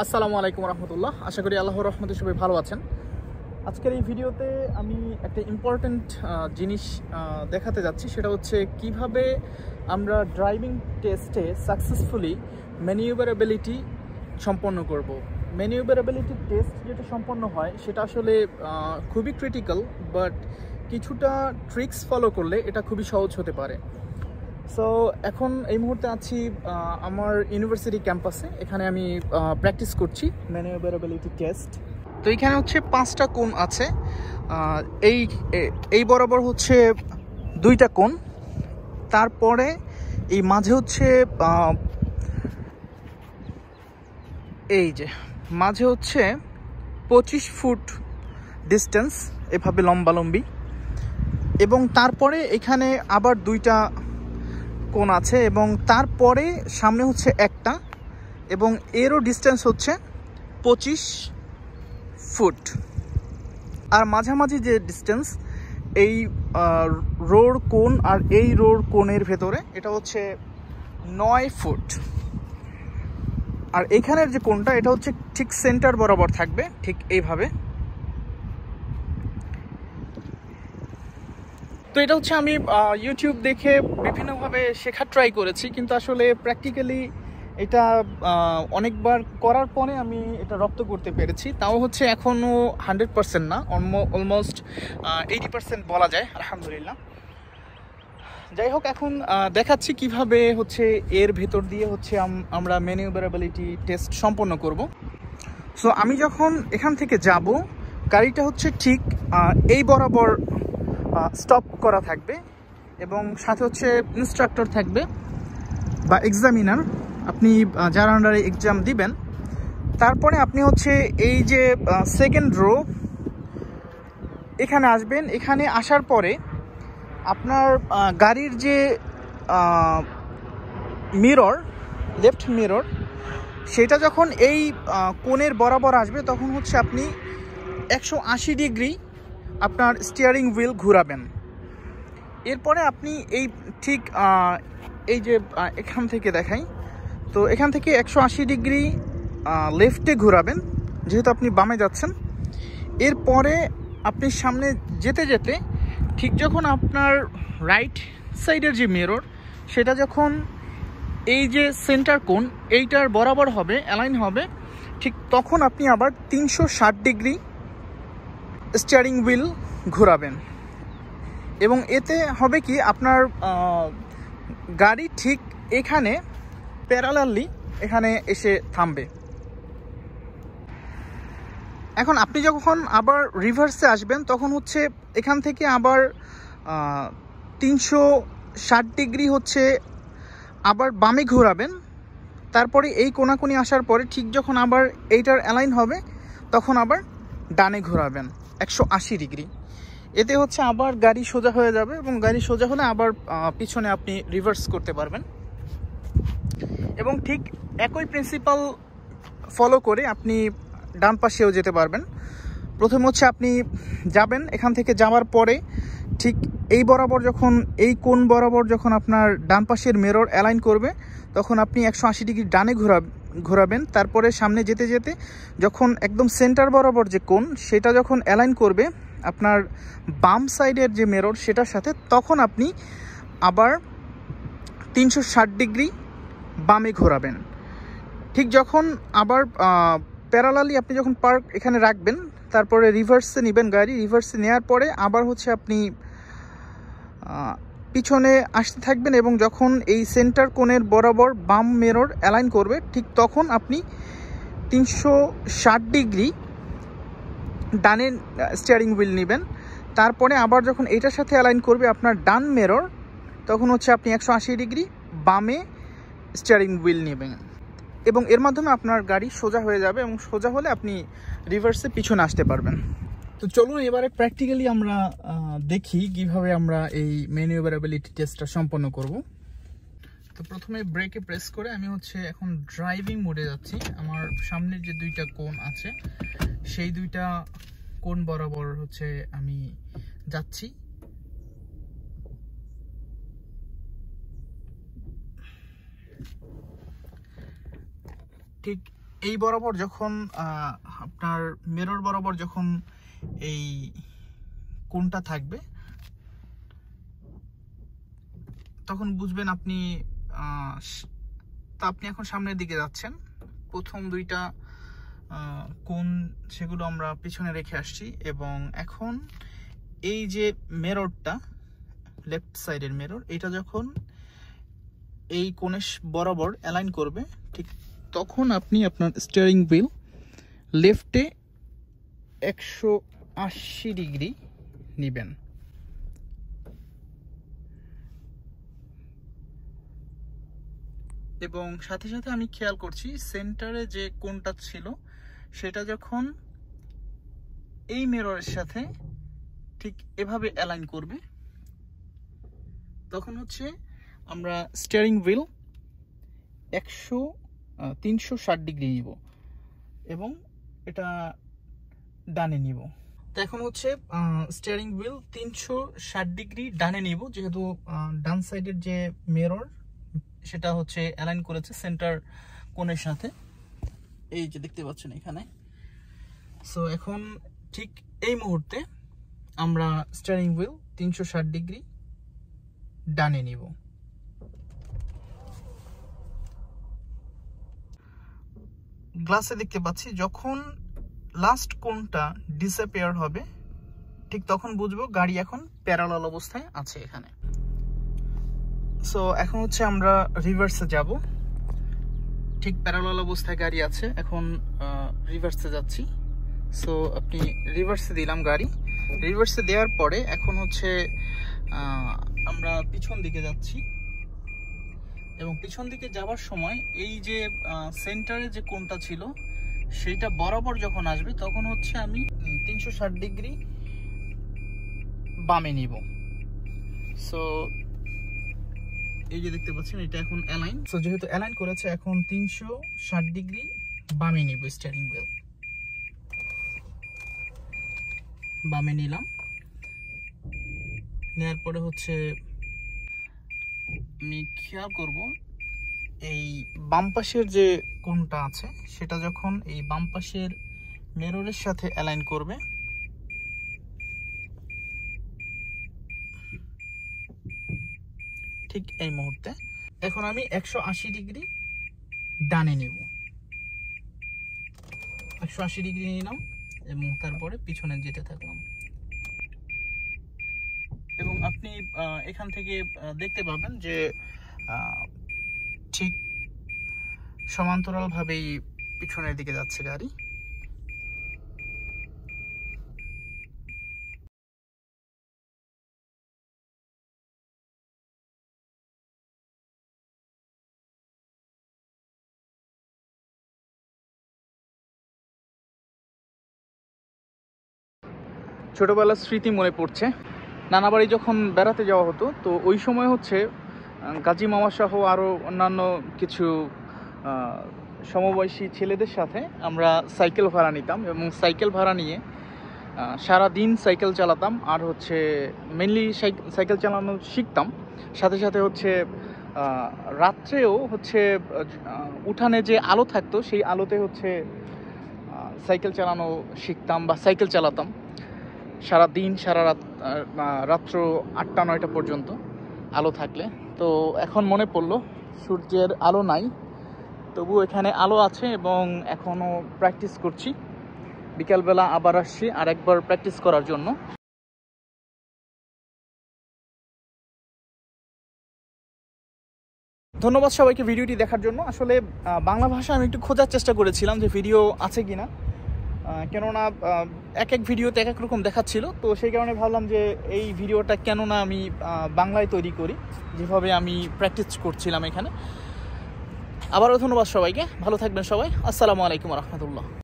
আসসালামু আলাইকুম রহমতুল্লাহ। আশা করি আল্লাহর রহমতে সবাই ভালো আছেন। আজকের এই ভিডিওতে আমি একটা ইম্পর্ট্যান্ট জিনিস দেখাতে যাচ্ছি, সেটা হচ্ছে কিভাবে আমরা ড্রাইভিং টেস্টে সাকসেসফুলি ম্যানিউভারেবিলিটি সম্পন্ন করব। ম্যানিউভারেবিলিটি টেস্ট যেটা সম্পন্ন হয় সেটা আসলে খুবই ক্রিটিক্যাল, বাট কিছুটা ট্রিক্স ফলো করলে এটা খুবই সহজ হতে পারে। সো এখন এই মুহূর্তে আছি আমার ইউনিভার্সিটি ক্যাম্পাসে। এখানে আমি প্র্যাকটিস করছি ম্যানিউভারেবিলিটি টেস্ট। তো এখানে হচ্ছে 5টা কোণ আছে। এই বরাবর হচ্ছে 2টা কোণ, তারপরে এই মাঝে হচ্ছে এই যে মাঝে হচ্ছে 25 ফুট ডিস্টেন্স, এভাবে লম্বালম্বি, এবং তারপরে এখানে আবার 2টা কোণ আছে, এবং তারপরে সামনে হচ্ছে একটা, এবং এরও ডিস্টেন্স হচ্ছে 25 ফুট। আর মাঝামাঝি যে ডিস্টেন্স এই রোড কোণ আর এই রোড কোণের ভেতরে এটা হচ্ছে 9 ফুট। আর এখানের যে কোণটা এটা হচ্ছে ঠিক সেন্টার বরাবর থাকবে, ঠিক এইভাবে। তো এটা হচ্ছে আমি ইউটিউব দেখে বিভিন্নভাবে শেখার ট্রাই করেছি, কিন্তু আসলে প্র্যাকটিক্যালি এটা অনেকবার করার পরে আমি এটা রপ্ত করতে পেরেছি। তাও হচ্ছে এখনও 100% না, অলমোস্ট 80% বলা যায়, আলহামদুলিল্লাহ। যাই হোক, এখন দেখাচ্ছি কিভাবে হচ্ছে এর ভেতর দিয়ে হচ্ছে আমরা ম্যানিউভারেবিলিটি টেস্ট সম্পন্ন করব। সো আমি যখন এখান থেকে যাব, গাড়িটা হচ্ছে ঠিক এই বরাবর স্টপ করা থাকবে, এবং সাথে হচ্ছে ইনস্ট্রাক্টর থাকবে বা এক্সামিনার, আপনি যার আন্ডারে এক্সাম দিবেন। তারপরে আপনি হচ্ছে এই যে সেকেন্ড রো এখানে আসবেন। এখানে আসার পরে আপনার গাড়ির যে মিরর, লেফট মিরর, সেটা যখন এই কোণের বরাবর আসবে তখন হচ্ছে আপনি 180 ডিগ্রি আপনার স্টিয়ারিং হুইল ঘোরাবেন। এরপরে আপনি এই ঠিক এই যে এখান থেকে দেখাই, তো এখান থেকে 180 ডিগ্রি লেফটে ঘোরাবেন, যেহেতু আপনি বামে যাচ্ছেন। এরপরে আপনি সামনে যেতে যেতে ঠিক যখন আপনার রাইট সাইডের যে মিরর সেটা যখন এই যে সেন্টার কোণ এইটার বরাবর হবে, অ্যালাইন হবে, ঠিক তখন আপনি আবার 360 ডিগ্রি স্টিয়ারিং হুইল ঘোরাবেন। এবং এতে হবে কি, আপনার গাড়ি ঠিক এখানে প্যারালালি এখানে এসে থামবে। এখন আপনি যখন আবার রিভার্সে আসবেন তখন হচ্ছে এখান থেকে আবার 360 ডিগ্রি হচ্ছে আবার বামে ঘোরাবেন। তারপরে এই কোণাকুনি আসার পরে ঠিক যখন আবার এইটার অ্যালাইন হবে তখন আবার ডানে ঘোরাবেন 180 ডিগ্রি। এতে হচ্ছে আবার গাড়ি সোজা হয়ে যাবে, এবং গাড়ি সোজা হলে আবার পিছনে আপনি রিভার্স করতে পারবেন। এবং ঠিক একই প্রিন্সিপাল ফলো করে আপনি ডান পাশেও যেতে পারবেন। প্রথমে হচ্ছে আপনি যাবেন, এখান থেকে যাওয়ার পরে ঠিক এই বরাবর যখন এই কোণ বরাবর যখন আপনার ডান পাশের মিরর অ্যালাইন করবে তখন আপনি 180 ডিগ্রি ডানে ঘোরাবেন। তারপরে সামনে যেতে যেতে যখন একদম সেন্টার বরাবর যে কোণ সেটা যখন অ্যালাইন করবে আপনার বাম সাইডের যে মিরর সেটার সাথে, তখন আপনি আবার 360 ডিগ্রি বামে ঘোরাবেন। ঠিক যখন আবার প্যারালালি আপনি যখন পার্ক এখানে রাখবেন, তারপরে রিভার্সে নেবেন গাড়ি। রিভার্সে নেওয়ার পরে আবার হচ্ছে আপনি পিছনে আসতে থাকবেন, এবং যখন এই সেন্টার কোণের বরাবর বাম মিরর অ্যালাইন করবে ঠিক তখন আপনি 360 ডিগ্রি ডানে স্টিয়ারিং হুইল নেবেন। তারপরে আবার যখন এইটার সাথে অ্যালাইন করবে আপনার ডান মিরর, তখন হচ্ছে আপনি 180 ডিগ্রি বামে স্টিয়ারিং হুইল নেবেন, এবং এর মাধ্যমে আপনার গাড়ি সোজা হয়ে যাবে, এবং সোজা হলে আপনি রিভার্সে পিছনে আসতে পারবেন। তো চলুন এবারে প্র্যাকটিক্যালি আমরা দেখি কিভাবে আমরা এই ম্যানিউভারেবিলিটি টেস্টটা সম্পন্ন করব। তো প্রথমে ব্রেকে প্রেস করে আমি হচ্ছে এখন ড্রাইভিং মোডে যাচ্ছি। আমার সামনের যে 2টা কোণ আছে সেই 2টা কোণ বরাবর হচ্ছে আমি যাচ্ছি। ঠিক এই বরাবর যখন আপনার মিরর বরাবর যখন এই কোণটা থাকবে তখন বুঝবেন আপনি এখন সামনের দিকে যাচ্ছেন। প্রথম দুইটা কোণ সেগুলো আমরা পিছনে রেখে আসছি, এবং এখন এই যে মিররটা লেফট সাইডের মিরর, এটা যখন এই কোণের বরাবর অ্যালাইন করবে ঠিক তখন আপনি আপনার স্টিয়ারিং হুইল লেফটে 180 ডিগ্রি নেবেন। এবং সাথে সাথে আমি খেয়াল করছি সেন্টারে যে কোণটা ছিল সেটা যখন এই মিররের সাথে ঠিক এভাবে অ্যালাইন করবে তখন হচ্ছে আমরা স্টিয়ারিং হুইল 360 ডিগ্রি নিব এবং এটা ডানে নিব। তো এখন হচ্ছে স্টিয়ারিং হুইল 360 ডিগ্রি ডানে নিব, যেহেতু ডান সাইডের যে মিরর সেটা হচ্ছে অ্যালাইন করেছে সেন্টার কোণের সাথে, এই যে দেখতে পাচ্ছেন এখানে। সো এখন ঠিক এই মুহূর্তে আমরা স্টিয়ারিং হুইল 360 ডিগ্রি ডানে নিব। গ্লাসে দেখতে পাচ্ছি যখন লাস্ট কোণটা ডিসঅ্যাপিয়ার হবে ঠিক তখন বুঝবো গাড়ি এখন প্যারালাল অবস্থায় আছে এখানে। সো এখন হচ্ছে আমরা রিভার্সে যাব, ঠিক প্যারালাল অবস্থায় গাড়ি আছে, এখন রিভার্সে যাচ্ছি। সো আপনি রিভার্সে দিলাম গাড়ি, রিভার্সে দেওয়ার পরে এখন হচ্ছে আমরা পিছন দিকে যাচ্ছি, এবং পিছন দিকে যাওয়ার সময় এই যে সেন্টারে যে কোণটা ছিল সেইটা বরাবর যখন আসবে তখন হচ্ছে আমি 360 ডিগ্রি বামে নিব। সো এই যে দেখতে পাচ্ছেন এটা এখন অ্যালাইন। সো যেহেতু অ্যালাইন করেছে এখন 360 ডিগ্রি বামে নিব, স্টিয়ারিং হুইল বামে নিলাম। নেওয়ার পরে হচ্ছে আমি খেয়াল করব এই বাম পাশের যে কোণটা আছে সেটা যখন এই বাম পাশের মিররের সাথে অ্যালাইন করবে ঠিক এই মুহূর্তে এখন আমি 180 ডিগ্রি ডানে নিব, 180 ডিগ্রি নিলাম এবং তারপরে পিছনে যেতে থাকলাম। এবং আপনি এখান থেকে দেখতে পাবেন যে ঠিক সমান্তরালভাবেই পিছনের দিকে যাচ্ছে গাড়ি। ছোটবেলার স্মৃতি মনে পড়ছে, নানা বাড়ি যখন বেড়াতে যাওয়া হতো তো ওই সময় হচ্ছে গাজী মামা সহ আরও অন্যান্য কিছু সমবয়সী ছেলেদের সাথে আমরা সাইকেল ভাড়া নিতাম, এবং সাইকেল ভাড়া নিয়ে সারা দিন সাইকেল চালাতাম, আর হচ্ছে মেনলি সাইকেল চালানো শিখতাম। সাথে সাথে হচ্ছে রাত্রেও হচ্ছে উঠানে যে আলো থাকতো সেই আলোতে হচ্ছে সাইকেল চালানো শিখতাম বা সাইকেল চালাতাম সারা দিন সারা রাত, রাত্র 8টা-9টা পর্যন্ত আলো থাকলে। তো এখন মনে পড়লো সূর্যের আলো নাই, তবু এখানে আলো আছে এবং এখনও প্র্যাকটিস করছি। বিকালবেলা আবার আসছি আর একবার প্র্যাকটিস করার জন্য। ধন্যবাদ সবাইকে ভিডিওটি দেখার জন্য। আসলে বাংলা ভাষা আমি একটু খোঁজার চেষ্টা করেছিলাম যে ভিডিও আছে কিনা, কেননা এক এক ভিডিওতে এক এক রকম দেখাচ্ছিল, তো সেই কারণে ভাবলাম যে এই ভিডিওটা কেননা আমি বাংলায় তৈরি করি, যেভাবে আমি প্র্যাকটিস করছিলাম এখানে। আবারও ধন্যবাদ সবাইকে, ভালো থাকবেন সবাই। আসসালামু আলাইকুম রহমতুল্লাহ।